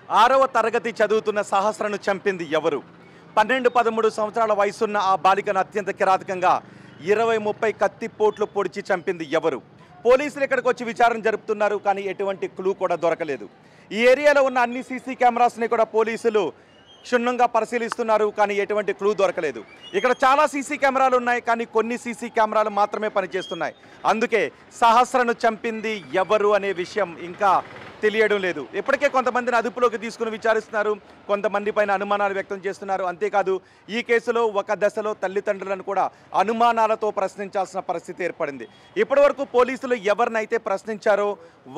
6వ తరగతి చదువుతున్న సహస్రను చంపింది ఎవరు? 12-13 సంవత్సరాల వయసున్న ఆ బాలికను అత్యంత కిరాతకంగా 20-30 కత్తిపోట్లు పొడిచి చంపింది ఎవరు? పోలీసులు ఇక్కడికి వచ్చి విచారణ జరుపుతున్నారు, కానీ ఎటువంటి క్లూ కూడా దొరకలేదు. ఈ ఏరియాలో ఉన్న అన్ని సీసీ కెమెరాస్ని కూడా పోలీసులు క్షుణ్ణంగా పరిశీలిస్తున్నారు, కానీ ఎటువంటి క్లూ దొరకలేదు. ఇక్కడ చాలా సీసీ కెమెరాలు ఉన్నాయి, కానీ కొన్ని సీసీ కెమెరాలు మాత్రమే పనిచేస్తున్నాయి. అందుకే సహస్రను చంపింది ఎవరు అనే విషయం ఇంకా తెలియడం లేదు. ఇప్పటికే కొంతమందిని అదుపులోకి తీసుకుని విచారిస్తున్నారు, కొంతమంది పైన అనుమానాలు వ్యక్తం చేస్తున్నారు. అంతేకాదు ఈ కేసులో ఒక దశలో తల్లిదండ్రులను కూడా అనుమానాలతో ప్రశ్నించాల్సిన పరిస్థితి ఏర్పడింది. ఇప్పటివరకు పోలీసులు ఎవరినైతే ప్రశ్నించారో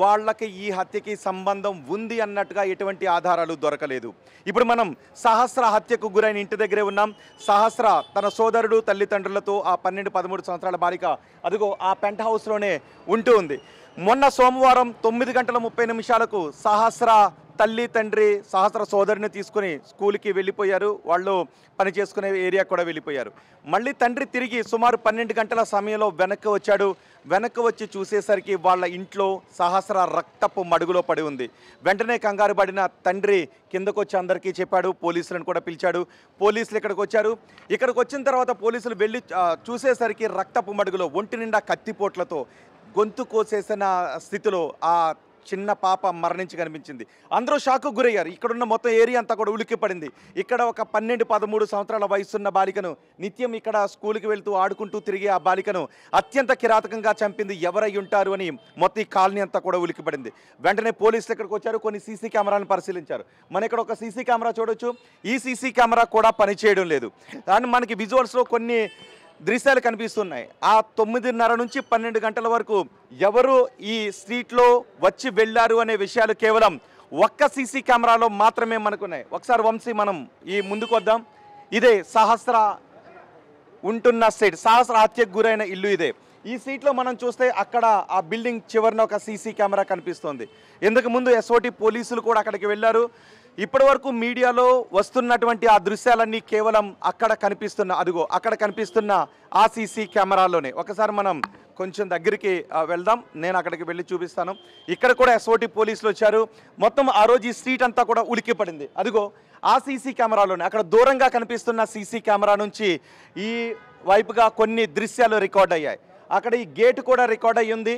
వాళ్ళకి ఈ హత్యకి సంబంధం ఉంది అన్నట్టుగా ఎటువంటి ఆధారాలు దొరకలేదు. ఇప్పుడు మనం సహస్ర హత్యకు గురైన ఇంటి దగ్గరే ఉన్నాం. సహస్ర తన సోదరుడు తల్లిదండ్రులతో ఆ 12-13 సంవత్సరాల బాలిక అదిగో ఆ పెంట్ హౌస్లోనే ఉంటూ ఉంది. మొన్న సోమవారం 9:30 సహస్ర తల్లి తండ్రి సహస్ర సోదరిని తీసుకుని స్కూల్కి వెళ్ళిపోయారు. వాళ్ళు పని చేసుకునే ఏరియా కూడా వెళ్ళిపోయారు. మళ్ళీ తండ్రి తిరిగి సుమారు 12 గంటల సమయంలో వెనక్కి వచ్చాడు. వెనక్కి వచ్చి చూసేసరికి వాళ్ళ ఇంట్లో సహస్ర రక్తపు మడుగులో పడి ఉంది. వెంటనే కంగారు పడిన తండ్రి కిందకు వచ్చి అందరికీ చెప్పాడు, పోలీసులను కూడా పిలిచాడు. పోలీసులు ఇక్కడికి వచ్చారు. ఇక్కడికి వచ్చిన తర్వాత పోలీసులు వెళ్ళి చూసేసరికి రక్తపు మడుగులో ఒంటి నిండా కత్తిపోట్లతో గొంతు కోసేసిన స్థితిలో ఆ చిన్న పాప మరణించి కనిపించింది. అందరూ షాకు గురయ్యారు. ఇక్కడున్న మొత్తం ఏరియా అంతా కూడా ఉలిక్కిపడింది. ఇక్కడ ఒక 12-13 సంవత్సరాల వయసున్న బాలికను నిత్యం ఇక్కడ స్కూల్కి వెళ్తూ ఆడుకుంటూ తిరిగి ఆ బాలికను అత్యంత కిరాతకంగా చంపింది ఎవరై ఉంటారు అని మొత్తం ఈ కాలనీ అంతా కూడా ఉలిక్కిపడింది. వెంటనే పోలీసులు ఇక్కడికి వచ్చారు, కొన్ని సీసీ కెమెరాలను పరిశీలించారు. మన ఇక్కడ ఒక సీసీ కెమెరా చూడొచ్చు. ఈ సీసీ కెమెరా కూడా పనిచేయడం లేదు. కానీ మనకి విజువల్స్లో కొన్ని దృశ్యాలు కనిపిస్తున్నాయి. ఆ 9:30 నుంచి 12 గంటల వరకు ఎవరు ఈ స్ట్రీట్లో వచ్చి వెళ్ళారు అనే విషయాలు కేవలం ఒక్క సీసీ కెమెరాలో మాత్రమే మనకున్నాయి. ఒకసారి వంశీ మనం ఈ ముందుకు వద్దాం. ఇదే సహస్ర ఉంటున్న స్ట్రీట్, సహస్ర హత్యకు గురైన ఇల్లు ఇదే. ఈ సీట్లో మనం చూస్తే అక్కడ ఆ బిల్డింగ్ చివరిన ఒక సీసీ కెమెరా కనిపిస్తోంది. ఇంతకు ముందు ఎస్ఓటి పోలీసులు కూడా అక్కడికి వెళ్ళారు. ఇప్పటి వరకు మీడియాలో వస్తున్నటువంటి ఆ దృశ్యాలన్నీ కేవలం అక్కడ కనిపిస్తున్న ఆ సీసీ కెమెరాలోనే. ఒకసారి మనం కొంచెం దగ్గరికి వెళ్దాం, నేను అక్కడికి వెళ్ళి చూపిస్తాను. ఇక్కడ కూడా ఎస్ఓటి పోలీసులు వచ్చారు. మొత్తం ఆ రోజు ఈ స్ట్రీట్ అంతా కూడా ఉలిక్కిపడింది. అదిగో ఆ సీసీ కెమెరాలోనే, అక్కడ దూరంగా కనిపిస్తున్న సీసీ కెమెరా నుంచి ఈ వైపుగా కొన్ని దృశ్యాలు రికార్డ్ అయ్యాయి. అక్కడ ఈ గేటు కూడా రికార్డ్ అయ్యి ఉంది.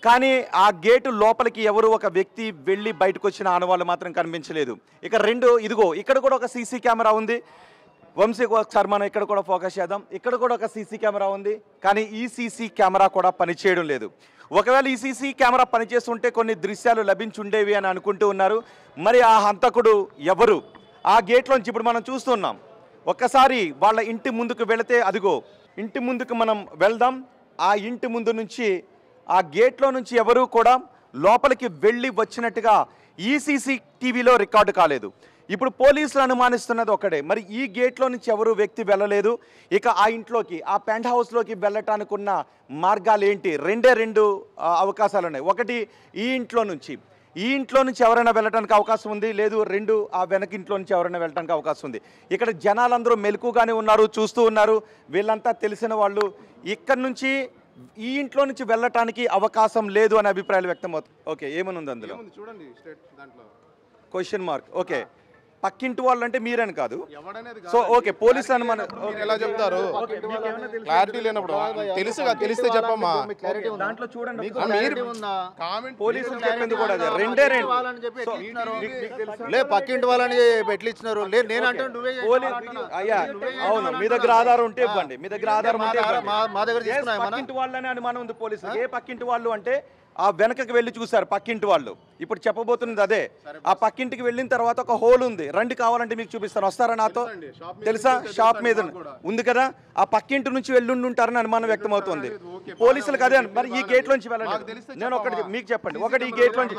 కానీ ఆ గేటు లోపలికి ఎవరు ఒక వ్యక్తి వెళ్ళి బయటకు వచ్చిన ఆనవాళ్ళు మాత్రం కనిపించలేదు. ఇదిగో ఇక్కడ కూడా ఒక సీసీ కెమెరా ఉంది. వంశీ ఒకసారి మనం ఇక్కడ కూడా ఫోకస్ చేద్దాం. ఇక్కడ కూడా ఒక సీసీ కెమెరా ఉంది, కానీ ఈ సీసీ కెమెరా కూడా పనిచేయడం లేదు. ఒకవేళ ఈ సీసీ కెమెరా పనిచేస్తుంటే కొన్ని దృశ్యాలు లభించుండేవి అని అనుకుంటూ ఉన్నారు. మరి ఆ హంతకుడు ఎవరు? ఆ గేట్లోంచి ఇప్పుడు మనం చూస్తున్నాం. ఒక్కసారి వాళ్ళ ఇంటి ముందుకు వెళితే అదిగో ఇంటి ముందుకు మనం వెళ్దాం. ఆ ఇంటి ముందు నుంచి ఆ గేట్లో నుంచి ఎవరూ కూడా లోపలికి వెళ్ళి వచ్చినట్టుగా ఈ సీసీటీవీలో రికార్డు కాలేదు. ఇప్పుడు పోలీసులు అనుమానిస్తున్నది ఒకటే, మరి ఈ గేట్లో నుంచి ఎవరు వ్యక్తి వెళ్ళలేదు. ఇక ఆ ఇంట్లోకి, ఆ పెంట్ హౌస్లోకి వెళ్ళటానికి ఉన్న మార్గాలు ఏంటి? రెండు అవకాశాలు ఉన్నాయి. ఒకటి ఈ ఇంట్లో నుంచి ఎవరైనా వెళ్ళడానికి అవకాశం ఉంది, లేదు ఆ వెనక ఇంట్లో నుంచి ఎవరైనా వెళ్ళడానికి అవకాశం ఉంది. ఇక్కడ జనాలందరూ మెలకుగానే ఉన్నారు, చూస్తూ ఉన్నారు. వీళ్ళంతా తెలిసిన వాళ్ళు. ఇక్కడ నుంచి ఈ ఇంట్లో నుంచి వెళ్ళటానికి అవకాశం లేదు అనే అభిప్రాయాలు వ్యక్తం అవుతుంది. ఓకే, ఏమని ఉంది అందులో? చూడండి క్వశ్చన్ మార్క్. ఓకే, పక్కింటి వాళ్ళు అంటే మీరని కాదు. సో ఓకే, పోలీసులు అని మనం ఎలా చెప్తారు? క్లారిటీ లేనప్పుడు తెలిస్తే చెప్పమ్మా. దాంట్లో చూడండి, పోలీసులు చెప్పింది కూడా అదే. లే పక్కింటి వాళ్ళని ఎట్లా ఇచ్చినారు? నేను అంటే అయ్యా అవును, మీ దగ్గర ఆధారం ఉంటే ఇవ్వండి. మీ దగ్గర ఆధారం ఉంటే మా దగ్గర పక్కింటి వాళ్ళని అనుమానం ఉంది పోలీసులు. ఏ పక్కింటి వాళ్ళు అంటే ఆ వెనకకి వెళ్ళి చూశారు పక్కింటి వాళ్ళు. ఇప్పుడు చెప్పబోతున్నది అదే. ఆ పక్కింటికి వెళ్ళిన తర్వాత ఒక హోల్ ఉంది, రండి కావాలంటే మీకు చూపిస్తాను. వస్తారా నాతో? తెలుసా? షాప్ మీద ఉంది కదా, ఆ పక్కింటి నుంచి వెళ్ళుంటారని అనుమానం వ్యక్తం అవుతుంది పోలీసులకు. అదే మరి ఈ గేట్ లోంచి వెళ్ళండి. నేను ఒకటి మీకు చెప్పండి. ఒకటి ఈ గేట్ లోంచి.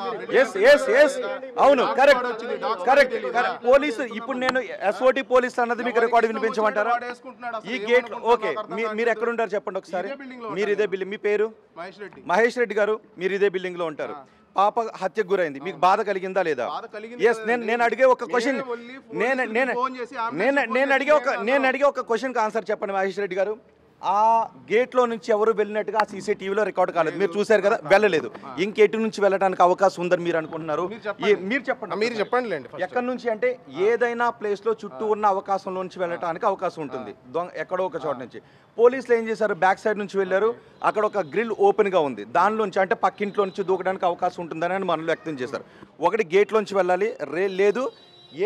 అవును, కరెక్ట్. పోలీసు ఇప్పుడు నేను ఎస్ఓటి పోలీసు అన్నది మీకు రికార్డు వినిపించమంటారా? ఈ గేట్ ఓకే, మీరు ఎక్కడ ఉంటారు చెప్పండి ఒకసారి. మీరు ఇదే బిల్డింగ్, మీ పేరు? మహేష్ రెడ్డి గారు. మీరు ఇదే బిల్డింగ్ లో ఉంటారు. పాప హత్యకు గురైంది, మీకు బాధ కలిగిందా లేదా? ఎస్, నేను అడిగే ఒక క్వశ్చన్, నేను అడిగే ఒక క్వశ్చన్కి ఆన్సర్ చెప్పండి మహేష్ రెడ్డి గారు. ఆ గేట్లో నుంచి ఎవరు వెళ్ళినట్టుగా ఆ సీసీటీవీలో రికార్డ్ కాలేదు. మీరు చూశారు కదా, వెళ్ళలేదు. ఇంకెటు నుంచి వెళ్ళడానికి అవకాశం ఉందని మీరు అనుకుంటున్నారు? మీరు చెప్పండి. మీరు చెప్పండి. ఎక్కడి నుంచి అంటే ఏదైనా ప్లేస్లో చుట్టూ ఉన్న అవకాశంలో నుంచి వెళ్ళడానికి అవకాశం ఉంటుంది. ఎక్కడో ఒక చోట నుంచి పోలీసులు ఏం చేశారు, బ్యాక్ సైడ్ నుంచి వెళ్ళారు. అక్కడ ఒక గ్రిల్ ఓపెన్గా ఉంది, దానిలోంచి అంటే పక్కింట్లో నుంచి దూకడానికి అవకాశం ఉంటుందని మనలో వ్యక్తం చేశారు. ఒకటి గేట్లోంచి వెళ్ళాలి, లేదు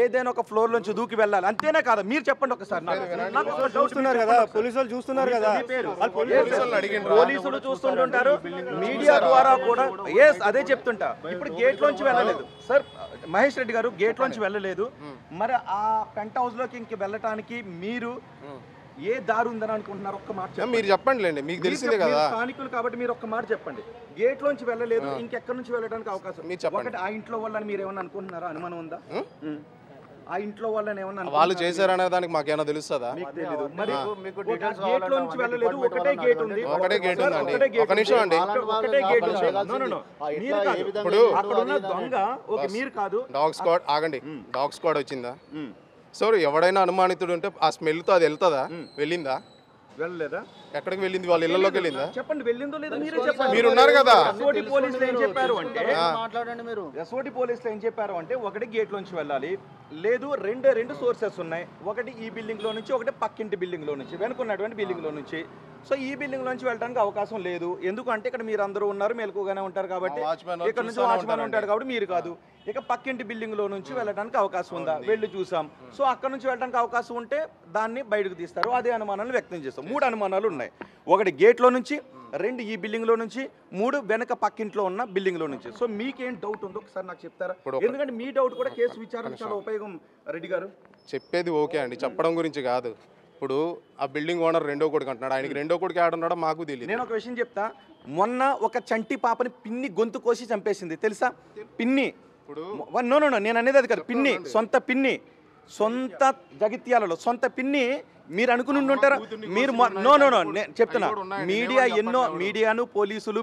ఏదైనా ఒక ఫ్లోర్ నుంచి దూకి వెళ్ళాలి, అంతేనే కాదా? మీరు చెప్పండి ఒకసారి. చూస్తున్నారు కదా, పోలీసులు చూస్తున్నారు కదా, పోలీసులు చూస్తుంటారు, మీడియా ద్వారా కూడా. ఎస్, అదే చెప్తుంటా. ఇప్పుడు గేట్ లోంచి వెళ్ళలేదు సార్, మహేష్ రెడ్డి గారు గేట్ లోంచి వెళ్ళలేదు. మరి ఆ పెంట్ హౌస్ లోకి ఇంక వెళ్ళటానికి మీరు ఏ దారి ఉందని అనుకుంటున్నారు? ఒక్క మాట మీరు చెప్పండి. మీకు తెలిసిందే కదా, స్థానికులు కాబట్టి మీరు ఒక్క మాట చెప్పండి. గేట్ లోంచి వెళ్ళలేదు, ఇంకెక్కడి నుంచి వెళ్ళడానికి అవకాశం? ఒకటి ఆ ఇంట్లో వాళ్ళని మీరు ఏమన్నా అనుకుంటున్నారా? అనుమానం ఉందా? ఆ ఇంట్లో వాళ్ళని ఏమన్నా వాళ్ళు చేశారనే దానికి మాకేమైనా తెలుస్తుందా? మరి గేట్ లో నుంచి వెళ్ళలేదు, ఒకటే గేట్ ఉంది. ఒకటే గేట్ ఉందండి. ఒక నిమిషం అండి. ఒకటే గేట్ ఉంది. మీరు కాదు, ఇప్పుడు అక్కడ ఉన్న దొంగ. ఓకే, మీరు కాదు. డాగ్ స్క్వాడ్ ఆగండి. డాగ్ స్క్వాడ్ వచ్చిందా? సో ఎవడైనా అనుమానితుడు ఉంటే ఆ స్మెల్ తో అది వెళ్తుందా? వెళ్ళిందా? వెళ్ళలేదా? ఎక్కడికి వెళ్ళింది? వాళ్ళ ఇళ్లలోకి వెళ్ళిందా? చెప్పండి, వెళ్ళిందో లేదో మీరే చెప్పండి. మీరు ఉన్నారు కదా. ఎస్ఓటి పోలీసులు ఏం చెప్పారు అంటే, మాట్లాడండి మీరు. ఎస్ఓటి పోలీసులు ఏం చెప్పారు అంటే, ఒకటి గేట్ లోంచి వెళ్ళాలి, లేదు రెండు సోర్సెస్ ఉన్నాయి. ఒకటి ఈ బిల్డింగ్ లో నుంచి, ఒకటి పక్కింటి బిల్డింగ్ లో నుంచి, వెనుకున్నటువంటి బిల్డింగ్ లో నుంచి. సో ఈ బిల్డింగ్ లోంచి వెళ్ళడానికి అవకాశం లేదు. ఎందుకంటే ఇక్కడ మీరు అందరూ ఉన్నారు, మెలకుగానే ఉంటారు కాబట్టి. ఇక్కడ నుంచి వాచ్మెన్ ఉంటాడు కాబట్టి మీరు కాదు. ఇక పక్కింటి బిల్డింగ్ లో నుంచి వెళ్ళడానికి అవకాశం ఉందా? వెళ్ళి చూసాం. సో అక్కడ నుంచి వెళ్ళడానికి అవకాశం ఉంటే దాన్ని బయటకు తీస్తారు. అదే అనుమానాలు వ్యక్తం చేస్తాం. 3 అనుమానాలు ఉన్నాయి. ఒకటి గేట్ లో నుంచి, 2 ఈ బిల్డింగ్ లో నుంచి, 3 వెనక పక్కింట్లో ఉన్న బిల్డింగ్ లో నుంచి. సో మీకేం డౌట్ ఉందో ఒకసారి నాకు చెప్తారా? ఎందుకంటే మీ డౌట్ కూడా కేసు విచారణ చాలా ఉపయోగం. రెడ్డి గారు చెప్పేది ఓకే అండి, చెప్పడం గురించి కాదు. ఇప్పుడు ఆ బిల్డింగ్ ఓనర్ రెండో కొడుకు అంటున్నాడు, ఆయనకి రెండో కొడుకు ఆడున్నాడో మాకు తెలియదు. నేను ఒక విషయం చెప్తా. మొన్న ఒక చంటి పాపని పిన్ని గొంతు కోసి చంపేసింది, తెలుసా? పిన్ని. నో నేను అనేది అది కాదు. పిన్ని, సొంత పిన్ని, సొంత జగిత్యాలలో సొంత పిన్ని. మీరు అనుకుని ఉంటారా? మీరు నేను చెప్తున్నా, మీడియాను పోలీసులు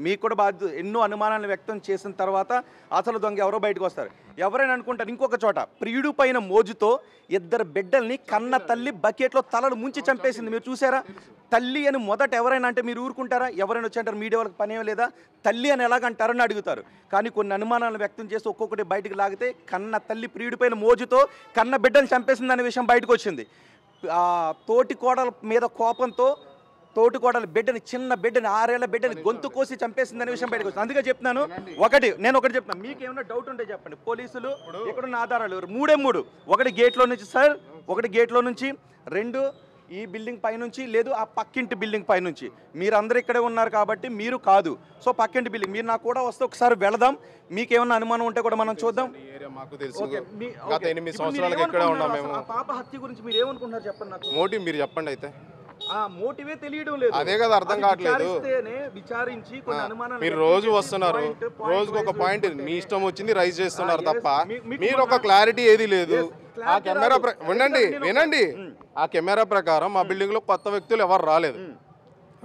మీకు కూడా బాధ్యత. ఎన్నో అనుమానాలను వ్యక్తం చేసిన తర్వాత అసలు దొంగ ఎవరో బయటకు వస్తారు. ఎవరైనా అనుకుంటారు. ఇంకొక చోట ప్రియుడు పైన మోజుతో 2 బిడ్డల్ని కన్న తల్లి బకెట్లో తలలు ముంచి చంపేసింది. మీరు చూసారా? తల్లి అని మొదట ఎవరైనా అంటే మీరు ఊరుకుంటారా? ఎవరైనా వచ్చి అంటారు మీడియా వాళ్ళకి పనేం లేదా, తల్లి అని ఎలాగంటారని అడుగుతారు. కానీ కొన్ని అనుమానాలను వ్యక్తం చేసి ఒక్కొక్కటి బయటకు లాగితే కన్న తల్లి ప్రియుడి పైన మోజుతో కన్న బిడ్డని చంపేసింది అనే విషయం బయటకు వచ్చింది. తోటి కోడల మీద కోపంతో తోటి కోడల బిడ్డని, చిన్న బిడ్డని, 6 ఏళ్ల బిడ్డని గొంతు కోసి చంపేసిందనే విషయం బయటకు వచ్చింది. అందుకే చెప్తున్నాను. నేను ఒకటి చెప్తాను, మీకు ఏమైనా డౌట్ ఉంటే చెప్పండి. పోలీసులు ఎక్కడున్న ఆధారాలు 3 ఒకటి గేట్లో నుంచి సార్, ఒకటి గేట్లో నుంచి, 2 ఈ బిల్డింగ్ పైనుంచి, లేదు ఆ పక్కింటి బిల్డింగ్ పైనుంచి. మీరందరూ ఇక్కడే ఉన్నారు కాబట్టి మీరు కాదు. సో పక్కింటి బిల్డింగ్ మీరు నాకు కూడా వస్తే ఒకసారి వెళదాం. మీకేమన్నా అనుమానం ఉంటే కూడా మనం చూద్దాం. మాకు తెలుసు, గత 8 సంవత్సరాలుగా ఇక్కడే ఉన్నాం మేము. పాప హత్య గురించి మీరు ఏమనుకుంటున్నారు చెప్పండి నాకు. మోటివ్ మీరు చెప్పండి. అయితే ఆ మోటివే తెలియడం లేదు. అదే కదా అర్థం కావట్లేదు. విచారించి కొన్ని అనుమానాలు మీరు రోజు వస్తున్నారు, రోజుకు ఒక పాయింట్ మీ ఇష్టం వచ్చింది రైజ్ చేస్తున్నారు తప్ప మీరు ఒక క్లారిటీ ఏది లేదు. ఆ కెమెరా వినండి, ఆ కెమెరా ప్రకారం మా బిల్డింగ్ లో కొత్త వ్యక్తులు ఎవరు రాలేదు.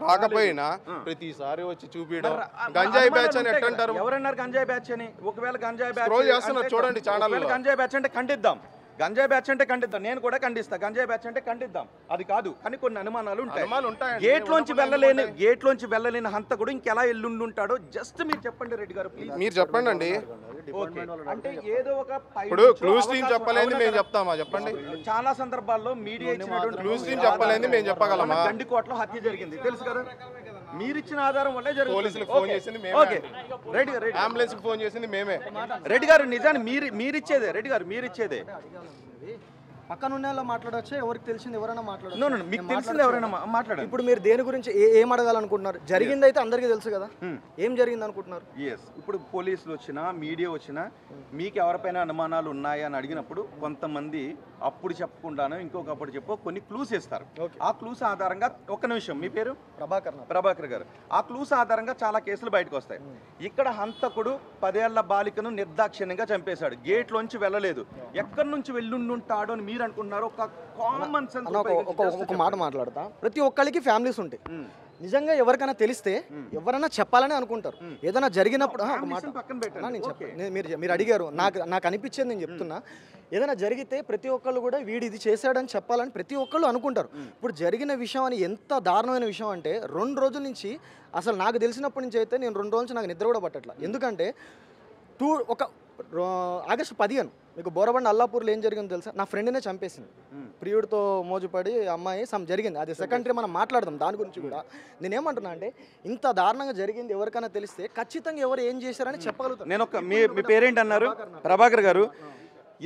రాకపోయినా ప్రతిసారి వచ్చి చూపించడం గంజాయి బ్యాచ్ అని ఎట్టంటారు. ఎవరన్నారు గంజాయి బ్యాచ్ అని? ఒకవేళ గంజాయి బ్యాచ్ స్క్రోల్ చేస్తున్నారు చూడండి ఛానల్. గంజాయి బ్యాచ్ అంటే ఖండిద్దాం, గంజాయి బ్యాచ్ అంటే ఖండిద్దాం. నేను కూడా ఖండిస్తా. గంజాయి బ్యాచ్ అంటే ఖండిద్దాం, అది కాదు. కానీ కొన్ని అనుమానాలు ఉంటాయి. గేట్లోంచి వెళ్ళలేని హంతకుడు ఇంకెలా ఎల్లుండి ఉంటాడో జస్ట్ మీరు చెప్పండి రెడ్డి గారు, ప్లీజ్. మీరు చెప్పండి అండి. అంటే ఏదో ఒక ఇప్పుడు క్లూస్ టీమ్ చెప్పలేని మేము చెప్తామా? చెప్పండి. చాలా సందర్భాల్లో మీడియా ఇచ్చినటువంటి క్లూస్ టీమ్ చెప్పలేని మేము చెప్పగలమా? గండికోటలో హత్య జరిగింది, తెలుసు కదా? మీరిచ్చిన ఆధారం వల్లే జరిగింది. పోలీసులకు ఫోన్ చేసింది మేమే. ఓకే, రెడ్డి అంబులెన్స్ కి ఫోన్ చేసింది మేమే. రెడ్డి గారు నిజాన్ని మీరిచ్చేదే. రెడ్డి గారు మీరిచ్చేదే. పక్కన ఉన్న మాట్లాడచ్చు, ఎవరికి తెలిసింది ఎవరైనా మాట్లాడచ్చు. మీకు తెలిసింది ఎవరైనా మాట్లాడండి. ఇప్పుడు మీరు దేని గురించి ఏం అడగాలనుకుంటున్నారు? జరిగింది అయితే అందరికీ తెలుసు కదా, ఏం జరిగింది అనుకుంటున్నారు? ఇప్పుడు పోలీసులు వచ్చినా మీడియా వచ్చినా మీకు ఎవరిపైన అనుమానాలు ఉన్నాయా అని అడిగినప్పుడు కొంతమంది అప్పుడు చెప్పకుండాను ఇంకొకప్పుడు చెప్పో కొన్ని క్లూస్ ఇస్తారు. ఆ క్లూస్ ఆధారంగా, ఒక్క నిమిషం, మీ పేరు? ప్రభాకర్ గారు. ఆ క్లూస్ ఆధారంగా చాలా కేసులు బయటకు వస్తాయి. ఇక్కడ హంతకుడు 10 ఏళ్ల బాలికను నిర్దాక్షిణ్యంగా చంపేశాడు. గేట్ లోంచి వెళ్ళలేదు. ఎక్కడి నుంచి వెళ్ళుంటాడో అని మీరు అనుకుంటున్నారు? ఒక కామన్ సెన్స్ ఒక మాట మాట్లాడతా. ప్రతి ఒక్కరికి ఫ్యామిలీస్ ఉంటాయి. నిజంగా ఎవరికైనా తెలిస్తే ఎవరైనా చెప్పాలని అనుకుంటారు. ఏదైనా జరిగినప్పుడు ఒక మాట పక్కన పెట్టండి. నేను చెప్పాను, మీరు అడిగారు, నాకు అనిపించేది నేను చెప్తున్నా. ఏదైనా జరిగితే ప్రతి ఒక్కళ్ళు కూడా వీడు ఇది చేశాడని చెప్పాలని ప్రతి ఒక్కళ్ళు అనుకుంటారు. ఇప్పుడు జరిగిన విషయం అని ఎంత దారుణమైన విషయం అంటే 2 రోజుల నుంచి అసలు నాకు తెలిసినప్పటి నుంచి అయితే నేను 2 రోజుల నుంచి నాకు నిద్ర కూడా పట్టట్లా. ఎందుకంటే ఆగస్టు 15 మీకు బోరబండ అల్లాపూర్లో ఏం జరిగిందో తెలుసా? నా ఫ్రెండ్నే చంపేసింది. ప్రియుడితో మోజుపడి అమ్మాయి జరిగింది. అది సెకండరీ, మనం మాట్లాడదాం దాని గురించి కూడా. నేనేమంటున్నా అంటే ఇంత దారుణంగా జరిగింది ఎవరికైనా తెలిస్తే ఖచ్చితంగా ఎవరు ఏం చేశారని చెప్పగలుగుతారు. నేను మీ పేరేంటి అన్నారు? ప్రభాకర్ గారు.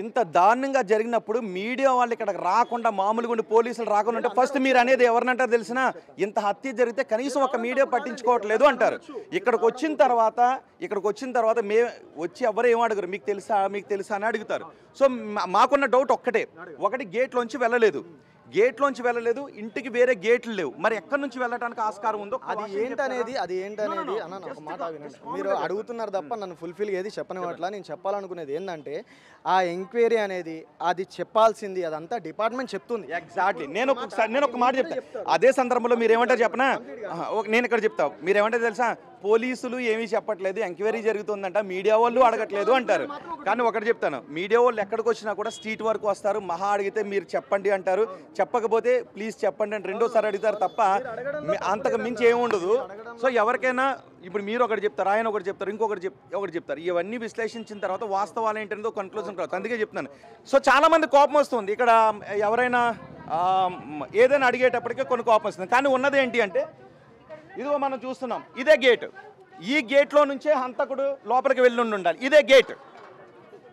ఇంత దారుణంగా జరిగినప్పుడు మీడియా వాళ్ళు ఇక్కడికి రాకుండా, మామూలుగా ఉండి పోలీసులు రాకుండా ఉంటే ఫస్ట్ మీరు అనేది ఎవరినంటారు తెలిసినా, ఇంత హత్య జరిగితే కనీసం ఒక మీడియా పట్టించుకోవట్లేదు అంటారు. ఇక్కడికి వచ్చిన తర్వాత వచ్చి ఎవరు ఏం అడుగురు, మీకు తెలుసా అని అడుగుతారు. సో మాకున్న డౌట్ ఒకటి గేట్లోంచి వెళ్ళలేదు, ఇంటికి వేరే గేట్లు లేవు. మరి ఎక్కడి నుంచి వెళ్ళడానికి ఆస్కారం ఉందో అది ఏంటనేది అన్న ఒక మాట వినండి. మీరు అడుగుతున్నారు తప్ప నన్ను ఫుల్ఫిల్ ఏది చెప్పనివ్వట్లా. నేను చెప్పాలనుకునేది ఏంటంటే ఆ ఎంక్వైరీ అనేది అది చెప్పాల్సింది అదంతా డిపార్ట్మెంట్ చెప్తుంది. ఎగ్జాక్ట్లీ. నేను ఒక మాట చెప్తాను. అదే సందర్భంలో మీరు ఏమంటారు చెప్పనా? నేను ఇక్కడ చెప్తా. మీరు ఏమంటారు తెలుసా? పోలీసులు ఏమీ చెప్పట్లేదు, ఎంక్వైరీ జరుగుతుందంట, మీడియా వాళ్ళు అడగట్లేదు అంటారు. కానీ ఒకటి చెప్తాను, మీడియా వాళ్ళు ఎక్కడికి వచ్చినా కూడా స్ట్రీట్ వరకు వస్తారు. మహా అడిగితే మీరు చెప్పండి అంటారు, చెప్పకపోతే ప్లీజ్ చెప్పండి అని రెండోసారి అడుగుతారు తప్ప అంతకు మించి ఏముండదు. సో ఎవరికైనా ఇప్పుడు మీరు ఒకటి చెప్తారు, ఆయన ఒకటి చెప్తారు, ఒకటి చెప్తారు. ఇవన్నీ విశ్లేషించిన తర్వాత వాస్తవాలు ఏంటందో కన్క్లూజన్ కావచ్చు. అందుకే చెప్తున్నాను. సో చాలా మంది కోపం వస్తుంది ఇక్కడ, ఎవరైనా ఏదైనా అడిగేటప్పటికే కొన్ని కోపం వస్తుంది. కానీ ఉన్నది ఏంటి అంటే ఇదిగో మనం చూస్తున్నాం, ఇదే గేట్. ఈ గేట్లో నుంచే హంతకుడు లోపలికి వెళ్ళి ఉండాలి. ఇదే గేట్.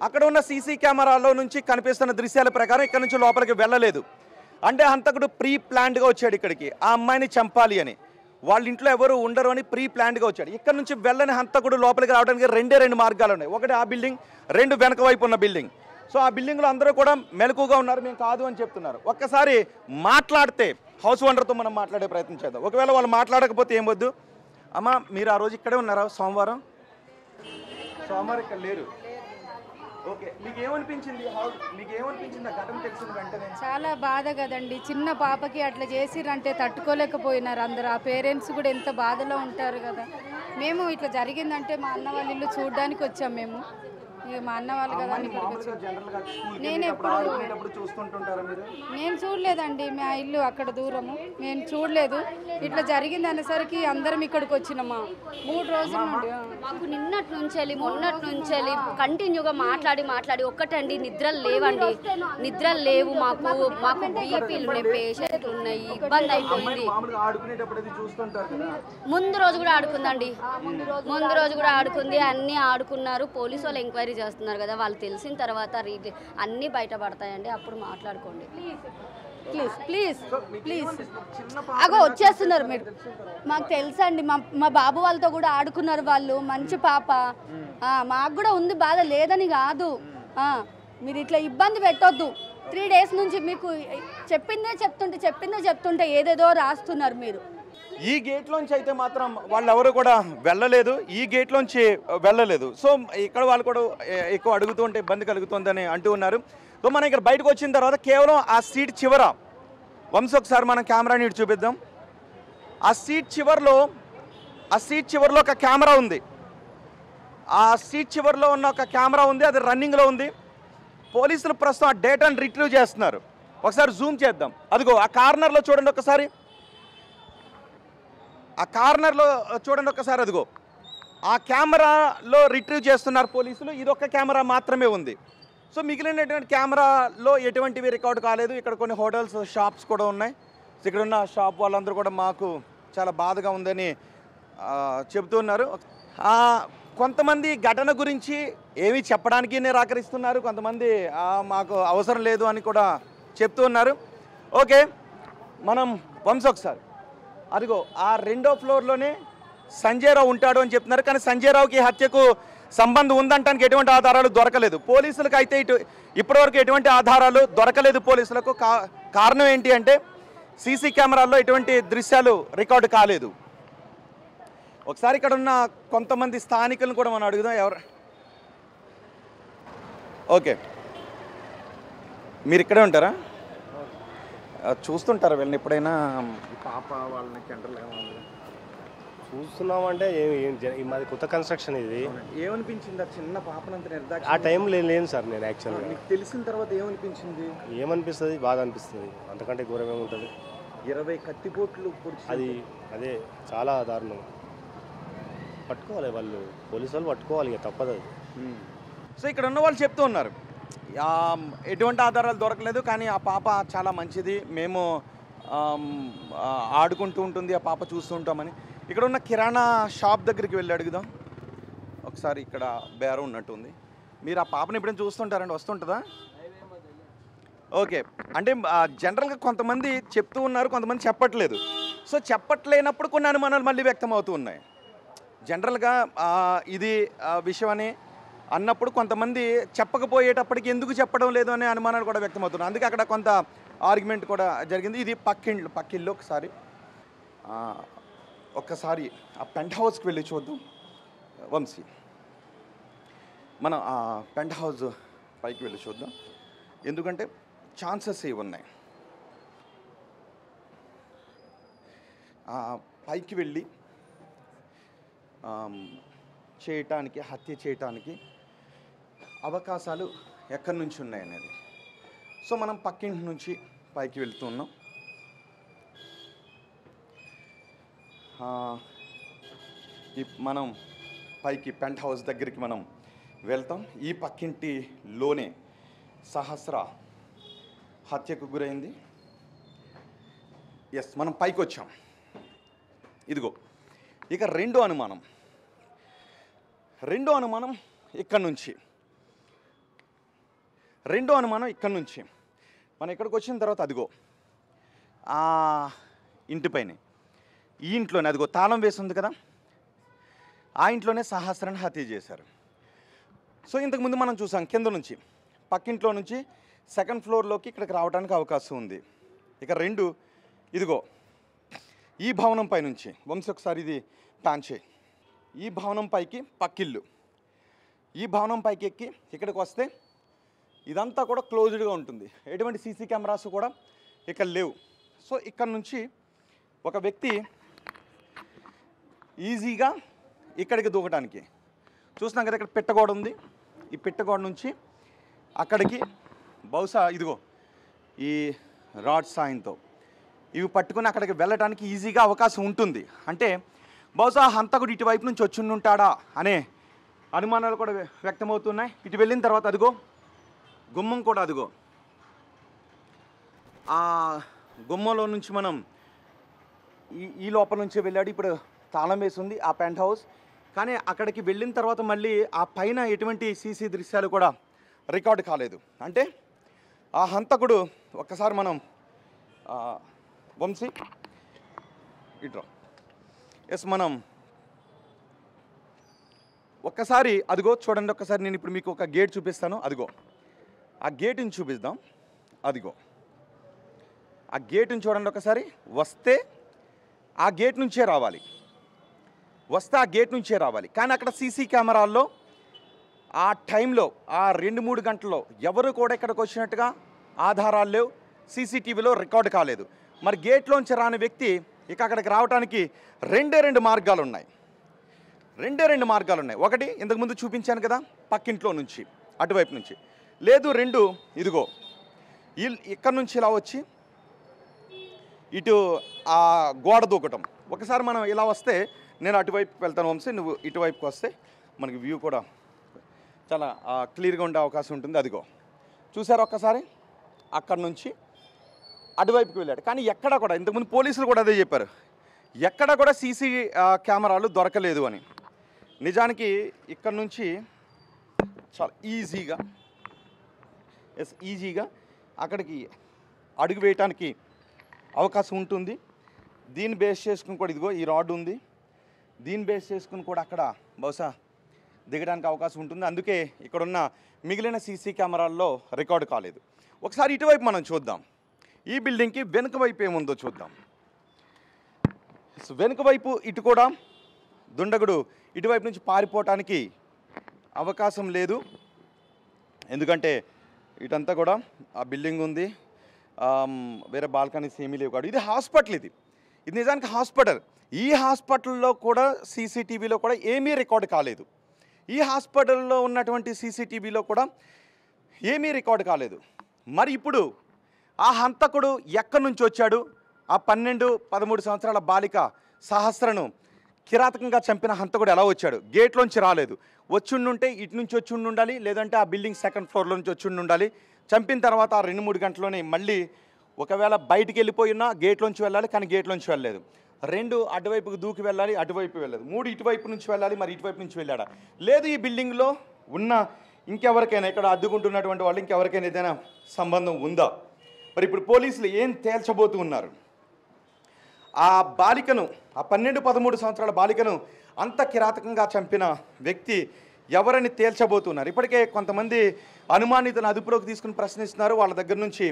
అక్కడ ఉన్న సీసీ కెమెరాలో నుంచి కనిపిస్తున్న దృశ్యాల ప్రకారం ఇక్కడ నుంచి లోపలికి వెళ్ళలేదు. అంటే హంతకుడు ప్రీ ప్లాన్డ్గా వచ్చాడు ఇక్కడికి, ఆ అమ్మాయిని చంపాలి అని. వాళ్ళ ఇంట్లో ఎవరు ఉండరు అని ప్రీ ప్లాన్డ్గా వచ్చాడు. ఇక్కడ నుంచి వెళ్ళని హంతకుడు లోపలికి రావడానికి రెండు మార్గాలు ఉన్నాయి. ఒకటి ఆ బిల్డింగ్, 2 వెనక వైపు ఉన్న బిల్డింగ్. సో ఆ బిల్డింగ్లో అందరూ కూడా మెలకుగా ఉన్నారు, మేము కాదు అని చెప్తున్నారు. ఒక్కసారి మాట్లాడితే హౌస్ ఓనర్తో మనం మాట్లాడే ప్రయత్నం చేద్దాం. ఒకవేళ వాళ్ళు మాట్లాడకపోతే ఏం వద్దు. అమ్మ మీరు ఆ రోజు ఇక్కడే ఉన్నారా? సోమవారం ఇక్కడ లేరు. ఓకే, మీకు ఏమనిపించింది ఆ ఘటన తెలిసిన వెంటనే? చాలా బాధ కదండి. చిన్న పాపకి అట్లా చేసిరంటే తట్టుకోలేకపోయినారు అందరు. ఆ పేరెంట్స్ కూడా ఎంత బాధలో ఉంటారు కదా. మేము ఇట్లా జరిగిందంటే మా అన్న వాళ్ళ ఇల్లు చూడడానికి వచ్చాం మేము. ఇక మా అన్న వాళ్ళు కదా నేను చూడలేదండి. మా ఇల్లు అక్కడ దూరము, నేను చూడలేదు. ఇట్లా జరిగింది అనేసరికి అందరం ఇక్కడికి వచ్చినామా 3 రోజుల నుండి. మాకు నిన్నటి నుంచి మొన్నటి నుంచి కంటిన్యూగా మాట్లాడి ఒక్కటండి, నిద్రలు లేవు. మాకు బీపీలు ఉన్నాయి, పేషెంట్లు ఉన్నాయి, ఇబ్బంది అయిపోయింది. ముందు రోజు కూడా ఆడుకుంది, అన్నీ ఆడుకున్నారు. పోలీసు వాళ్ళు ఎంక్వైరీ చేస్తున్నారు కదా, వాళ్ళు తెలిసిన తర్వాత అన్నీ బయటపడతాయండి, అప్పుడు మాట్లాడుకోండి ప్లీజ్. అగో వచ్చేస్తున్నారు మీరు. మాకు తెలుసండి, మా బాబు వాళ్ళతో కూడా ఆడుకున్నారు వాళ్ళు. మంచి పాప. మాకు కూడా ఉంది బాధ, లేదని కాదు. మీరు ఇట్లా ఇబ్బంది పెట్టొద్దు. 3 డేస్ నుంచి మీకు చెప్పిందే చెప్తుంటే ఏదేదో రాస్తున్నారు మీరు. ఈ గేట్లోంచి అయితే మాత్రం వాళ్ళు ఎవరు కూడా వెళ్ళలేదు. సో ఇక్కడ వాళ్ళు కూడా ఎక్కువ అడుగుతూ ఉంటే ఇబ్బంది కలుగుతుందని అంటూ ఉన్నారు. సో మనం ఇక్కడ బయటకు వచ్చిన తర్వాత కేవలం ఆ సీట్ చివర వంశీ ఒకసారి మనం కెమెరాని ఇటు చూపిద్దాం. ఆ సీట్ చివరిలో ఒక కెమెరా ఉంది. ఆ సీట్ చివరిలో ఉన్న ఒక కెమెరా ఉంది, అది రన్నింగ్లో ఉంది. పోలీసులు ప్రస్తుతం ఆ డేటాను రిట్రీవ్ చేస్తున్నారు. ఒకసారి జూమ్ చేద్దాం. అదిగో ఆ కార్నర్లో చూడండి ఒకసారి, అదిగో ఆ కెమెరాలో రిట్రీవ్ చేస్తున్నారు పోలీసులు. ఇది ఒక్క కెమెరా మాత్రమే ఉంది. సో మిగిలినటువంటి కెమెరాలో ఎటువంటివి రికార్డు కాలేదు. ఇక్కడ కొన్ని హోటల్స్, షాప్స్ కూడా ఉన్నాయి. ఇక్కడ ఉన్న షాప్ వాళ్ళందరూ కూడా మాకు చాలా బాధగా ఉందని చెబుతున్నారు. కొంతమంది ఘటన గురించి ఏమీ చెప్పడానికి నిరాకరిస్తున్నారు, కొంతమంది మాకు అవసరం లేదు అని కూడా చెప్తూ ఉన్నారు. ఓకే, మనం వంశీ ఒకసారి అదిగో ఆ 2వ ఫ్లోర్లోనే సంజయ్ రావు ఉంటాడు అని చెప్తున్నారు. కానీ సంజయ్ రావుకి హత్యకు సంబంధం ఉందంటానికి ఎటువంటి ఆధారాలు దొరకలేదు పోలీసులకు. అయితే ఇప్పటివరకు ఎటువంటి ఆధారాలు దొరకలేదు పోలీసులకు. కారణం ఏంటి అంటే సీసీ కెమెరాల్లో ఎటువంటి దృశ్యాలు రికార్డు కాలేదు. ఒకసారి ఇక్కడ ఉన్న కొంతమంది స్థానికులను కూడా మనం అడుగుదాం. ఎవరు? ఓకే, మీరు ఇక్కడే ఉంటారా? చూస్తుంటారు వీళ్ళని ఎప్పుడైనా ఈ పాప వాళ్ళని జనరల్ చూస్తున్నామంటే మాది కొత్త కన్స్ట్రక్షన్ ఇది. ఏమనిపించింది ఆ చిన్న పాపనంత ఆ నిర్దాక్షిణ్యం? టైంలో లేను సార్ నేను యాక్చువల్గా. మీకు తెలిసిన తర్వాత ఏమనిపించింది? ఏమనిపిస్తుంది, బాధ అనిపిస్తుంది, అంతకంటే ఘోరం ఏముంటుంది. 20 కత్తిపోట్లు పొడిచి అది అదే చాలా దారుణం. పట్టుకోవాలి వాళ్ళు, పోలీసు వాళ్ళు పట్టుకోవాలి, ఇక తప్పదు అది. సో ఇక్కడ ఉన్న వాళ్ళు చెప్తూ ఉన్నారు ఎటువంటి ఆధారాలు దొరకలేదు, కానీ ఆ పాప చాలా మంచిది, మేము ఆడుకుంటూ ఉంటుంది, ఆ పాప చూస్తూ ఉంటామని. ఇక్కడ ఉన్న కిరాణా షాప్ దగ్గరికి వెళ్ళి అడుగుదాం ఒకసారి. ఇక్కడ బేరం ఉన్నట్టుంది. మీరు ఆ పాపను ఎప్పుడైనా చూస్తుంటారండి? వస్తుంటుందా? ఓకే. అంటే జనరల్గా కొంతమంది చెప్తూ ఉన్నారు, కొంతమంది చెప్పట్లేదు. సో చెప్పట్లేనప్పుడు కొన్ని అనుమానాలు మళ్ళీ వ్యక్తం అవుతూ ఉన్నాయి. జనరల్గా ఇది విషయం అని అన్నప్పుడు కొంతమంది చెప్పకపోయేటప్పటికి ఎందుకు చెప్పడం లేదు అనే అనుమానాలు కూడా వ్యక్తం అవుతున్నాయి. అందుకే అక్కడ కొంత ఆర్గ్యుమెంట్ కూడా జరిగింది. ఇది పక్కిళ్ళు. ఒక్కసారి ఆ పెంట్ హౌస్కి వెళ్ళి చూద్దాం వంశీ. మనం ఆ పెంట్ హౌస్ పైకి వెళ్ళి చూద్దాం, ఎందుకంటే ఛాన్సెస్ ఇవి ఉన్నాయి. పైకి వెళ్ళి హత్య చేయటానికి అవకాశాలు ఎక్కడి నుంచి ఉన్నాయనేది. సో మనం పక్కింటి నుంచి పైకి వెళ్తున్నాం. మనం పైకి పెంట్ హౌస్ దగ్గరికి మనం వెళ్తాం. ఈ పక్కింటిలోనే సహస్ర హత్యకు గురైంది. ఎస్, మనం పైకి వచ్చాం. ఇదిగో ఇక రెండో అనుమానం ఇక్కడి నుంచి. మనం ఇక్కడికి వచ్చిన తర్వాత అదిగో ఆ ఇంటిపైనే, ఈ ఇంట్లోనే అదిగో తాళం వేసి ఉంది కదా, ఆ ఇంట్లోనే సహస్రాన్ని హత్య చేశారు. సో ఇంతకుముందు మనం చూసాం కింద నుంచి, పక్కింట్లో నుంచి సెకండ్ ఫ్లోర్లోకి ఇక్కడికి రావడానికి అవకాశం ఉంది. ఇక రెండు, ఇదిగో ఈ భవనం పై నుంచి వంశీ ఒకసారి ఇది ప్యాన్ చేయి. ఈ భవనం పైకి పక్కిళ్ళు, ఈ భవనం పైకి ఎక్కి ఇక్కడికి వస్తే ఇదంతా కూడా క్లోజ్డ్గా ఉంటుంది, ఎటువంటి సీసీ కెమెరాస్ కూడా ఇక్కడ లేవు. సో ఇక్కడ నుంచి ఒక వ్యక్తి ఈజీగా ఇక్కడికి దూకడానికి చూస్తున్నాం కదా. ఇక్కడ పెట్టగోడ ఉంది, ఈ పెట్టగోడ నుంచి అక్కడికి బహుశా ఇదిగో ఈ రాడ్ సాయంతో ఇవి పట్టుకుని అక్కడికి వెళ్ళడానికి ఈజీగా అవకాశం ఉంటుంది. అంటే బహుశా హంతకుడు ఇటువైపు నుంచి వచ్చి ఉంటాడా అనే అనుమానాలు కూడా వ్యక్తమవుతున్నాయి. ఇటు వెళ్ళిన తర్వాత అదిగో గుమ్మం కూడా, అదిగో ఆ గుమ్మంలో నుంచి మనం ఈ లోపల నుంచి వెళ్ళాడు. ఇప్పుడు తాళం వేసి ఉంది ఆ పెంట్ హౌస్, కానీ అక్కడికి వెళ్ళిన తర్వాత మళ్ళీ ఆ పైన ఎటువంటి సీసీ దృశ్యాలు కూడా రికార్డు కాలేదు. అంటే ఆ హంతకుడు ఒక్కసారి మనం వంశీ ఇట్రా. ఎస్, మనం ఒక్కసారి అదిగో చూడండి. ఒక్కసారి నేను ఇప్పుడు మీకు ఒక గేట్ చూపిస్తాను. అదిగో ఆ గేటుని చూపిద్దాం. అదిగో ఆ గేటుని చూడండి ఒకసారి. వస్తే ఆ గేట్ నుంచే రావాలి, కానీ అక్కడ సీసీ కెమెరాల్లో ఆ టైంలో ఆ 2-3 గంటల్లో ఎవరు కూడా ఇక్కడికి వచ్చినట్టుగా ఆధారాలు లేవు, సీసీటీవీలో రికార్డు కాలేదు. మరి గేట్లోంచి రాని వ్యక్తి ఇక అక్కడికి రావడానికి రెండే మార్గాలు ఉన్నాయి. ఒకటి ఇంతకుముందు చూపించాను కదా, పక్కింట్లో నుంచి అటువైపు నుంచి. లేదు, రెండు ఇదిగో ఇక్కడ నుంచి ఇలా వచ్చి ఇటు ఆ గోడ దూకటం. ఒకసారి మనం ఇలా వస్తే నేను అటువైపు వెళ్తాను వంశీ, నువ్వు ఇటువైపుకి వస్తే మనకి వ్యూ కూడా చాలా క్లియర్గా ఉండే అవకాశం ఉంటుంది. అదిగో చూసారు ఒక్కసారి, అక్కడ నుంచి అటువైపుకి వెళ్ళాడు. కానీ ఎక్కడా కూడా, ఇంతకుముందు పోలీసులు కూడా అదే చెప్పారు, ఎక్కడా కూడా సీసీ కెమెరాలు దొరకలేదు అని. నిజానికి ఇక్కడ నుంచి చాలా ఈజీగా అక్కడికి అడుగు వేయటానికి అవకాశం ఉంటుంది. దీన్ని బేస్ చేసుకుని కూడా ఇదిగో ఈ రాడ్ ఉంది, దీన్ని బేస్ చేసుకుని కూడా అక్కడ బహుశా దిగడానికి అవకాశం ఉంటుంది. అందుకే ఇక్కడున్న మిగిలిన సీసీ కెమెరాల్లో రికార్డు కాలేదు. ఒకసారి ఇటువైపు మనం చూద్దాం. ఈ బిల్డింగ్కి వెనుక వైపు ఏముందో చూద్దాం. వెనుక వైపు ఇటు కూడా దుండగుడు ఇటువైపు నుంచి పారిపోవటానికి అవకాశం లేదు, ఎందుకంటే ఇటంతా కూడా ఆ బిల్డింగ్ ఉంది, వేరే బాల్కనీస్ ఏమీ లేవు కాదు. ఇది హాస్పిటల్, ఇది నిజానికి హాస్పిటల్. ఈ హాస్పిటల్లో కూడా సీసీటీవీలో కూడా ఏమీ రికార్డు కాలేదు. ఈ హాస్పిటల్లో ఉన్నటువంటి సీసీటీవీలో కూడా ఏమీ రికార్డు కాలేదు. మరి ఇప్పుడు ఆ హంతకుడు ఎక్కడి నుంచి వచ్చాడు? ఆ 12-13 సంవత్సరాల బాలిక సహస్రను కిరాతకంగా చంపిన హంతకుడు ఎలా వచ్చాడు? గేట్లోంచి రాలేదు. వచ్చుండుంటే ఇటు నుంచి వచ్చి ఉండాలి, లేదంటే ఆ బిల్డింగ్ సెకండ్ ఫ్లోర్లో నుంచి వచ్చి ఉండాలి. చంపిన తర్వాత 2-3 గంటల్లోనే మళ్ళీ ఒకవేళ బయటికి వెళ్ళిపోయినా గేట్లోంచి వెళ్ళాలి, కానీ గేట్లోంచి వెళ్ళలేదు. 2 అటువైపుకు దూకి వెళ్ళాలి, అటువైపు వెళ్ళలేదు. 3 ఇటువైపు నుంచి వెళ్ళాలి, మరి ఇటువైపు నుంచి వెళ్ళాడా? లేదు, ఈ బిల్డింగ్లో ఉన్న ఇంకెవరికైనా, ఇక్కడ అద్దుకుంటున్నటువంటి వాళ్ళు ఇంకెవరికైనా ఏదైనా సంబంధం ఉందా? మరి ఇప్పుడు పోలీసులు ఏం తేల్చబోతూ ఉన్నారు? ఆ బాలికను, ఆ 12-13 సంవత్సరాల బాలికను అంత కిరాతకంగా చంపిన వ్యక్తి ఎవరని తేల్చబోతున్నారు. ఇప్పటికే కొంతమంది అనుమానితులను అదుపులోకి తీసుకుని ప్రశ్నిస్తున్నారు. వాళ్ళ దగ్గర నుంచి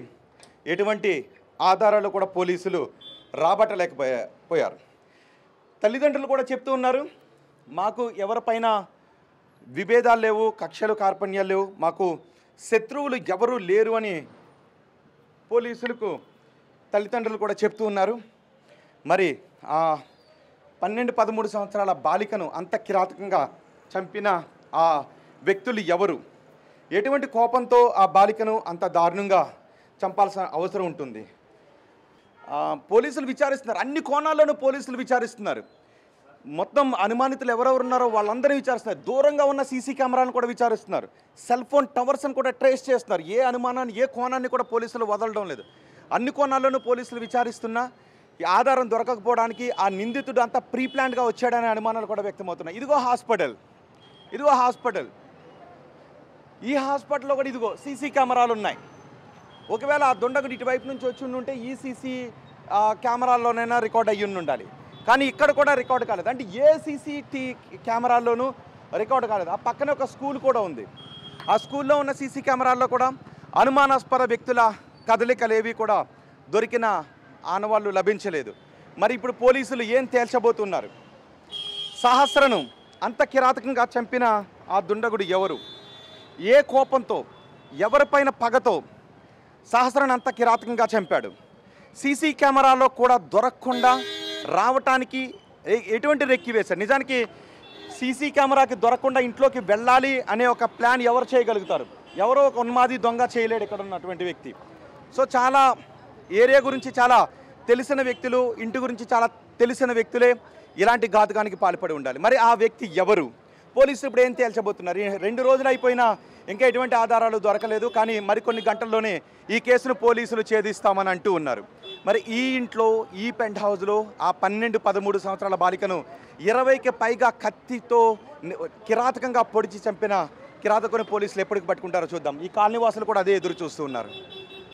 ఎటువంటి ఆధారాలు కూడా పోలీసులు రాబట్టలేకపోయారు. తల్లిదండ్రులు కూడా చెప్తూ ఉన్నారు, మాకు ఎవరిపైన విభేదాలు లేవు, కక్షలు కార్పణ్యాలు లేవు, మాకు శత్రువులు ఎవరూ లేరు అని పోలీసులకు తల్లిదండ్రులు కూడా చెప్తూ ఉన్నారు. మరి ఆ 12-13 సంవత్సరాల బాలికను అంత కిరాతకంగా చంపిన ఆ వ్యక్తులు ఎవరు? ఎటువంటి కోపంతో ఆ బాలికను అంత దారుణంగా చంపాల్సిన అవసరం ఉంటుంది? పోలీసులు విచారిస్తున్నారు, అన్ని కోణాల్లోనూ పోలీసులు విచారిస్తున్నారు. మొత్తం అనుమానితులు ఎవరెవరు ఉన్నారో వాళ్ళందరినీ విచారిస్తున్నారు. దూరంగా ఉన్న సీసీ కెమెరాలను కూడా విచారిస్తున్నారు. సెల్ ఫోన్ టవర్స్ని కూడా ట్రేస్ చేస్తున్నారు. ఏ అనుమానాన్ని, ఏ కోణాన్ని కూడా పోలీసులు వదలడం లేదు. అన్ని కోణాల్లోనూ పోలీసులు విచారిస్తున్నా ఈ ఆధారం దొరకకపోవడానికి ఆ నిందితుడు అంతా ప్రీ ప్లాన్డ్గా వచ్చాడనే అనుమానాలు కూడా వ్యక్తమవుతున్నాయి. ఇదిగో హాస్పిటల్, ఇదిగో హాస్పిటల్, ఈ హాస్పిటల్లో కూడా ఇదిగో సీసీ కెమెరాలు ఉన్నాయి. ఒకవేళ ఆ దుండగుడు ఇటువైపు నుంచి వచ్చి ఉంటే ఈ సీసీ కెమెరాల్లోనైనా రికార్డ్ అయ్యి ఉండాలి, కానీ ఇక్కడ కూడా రికార్డు కాలేదు. అంటే ఏ కెమెరాల్లోనూ రికార్డు కాలేదు. ఆ పక్కనే ఒక స్కూల్ కూడా ఉంది. ఆ స్కూల్లో ఉన్న సీసీ కెమెరాల్లో కూడా అనుమానాస్పద వ్యక్తుల కదలికలేవి కూడా దొరికిన ఆనవాళ్ళు లభించలేదు. మరి ఇప్పుడు పోలీసులు ఏం తేల్చబోతున్నారు? సహస్రను అంత కిరాతకంగా చంపిన ఆ దుండగుడు ఎవరు? ఏ కోపంతో, ఎవరిపైన పగతో సహస్రను అంత కిరాతకంగా చంపాడు? సీసీ కెమెరాలో కూడా దొరకకుండా రావటానికి ఎటువంటి రెక్కి వేశారు? నిజానికి సీసీ కెమెరాకి దొరకకుండా ఇంట్లోకి వెళ్ళాలి అనే ఒక ప్లాన్ ఎవరు చేయగలుగుతారు? ఎవరో ఒక ఉన్మాది దొంగ చేయలేడు ఇక్కడ ఉన్నటువంటి వ్యక్తి. సో చాలా ఏరియా గురించి చాలా తెలిసిన వ్యక్తులు, ఇంటి గురించి చాలా తెలిసిన వ్యక్తులే ఇలాంటి ఘాతుకానికి పాల్పడి ఉండాలి. మరి ఆ వ్యక్తి ఎవరు? పోలీసులు ఇప్పుడు ఏం తేల్చబోతున్నారు? 2 రోజులు అయిపోయినా ఇంకా ఎటువంటి ఆధారాలు దొరకలేదు, కానీ మరికొన్ని గంటల్లోనే ఈ కేసును పోలీసులు ఛేదిస్తామని అంటూ ఉన్నారు. మరి ఈ ఇంట్లో, ఈ పెంట్ హౌస్లో ఆ 12-13 సంవత్సరాల బాలికను 20కి పైగా కత్తితో కిరాతకంగా పొడిచి చంపిన కిరాతకుని పోలీసులు ఎప్పటికి పట్టుకుంటారో చూద్దాం. ఈ కాలనీ వాసులు కూడా అదే ఎదురు చూస్తూ ఉన్నారు.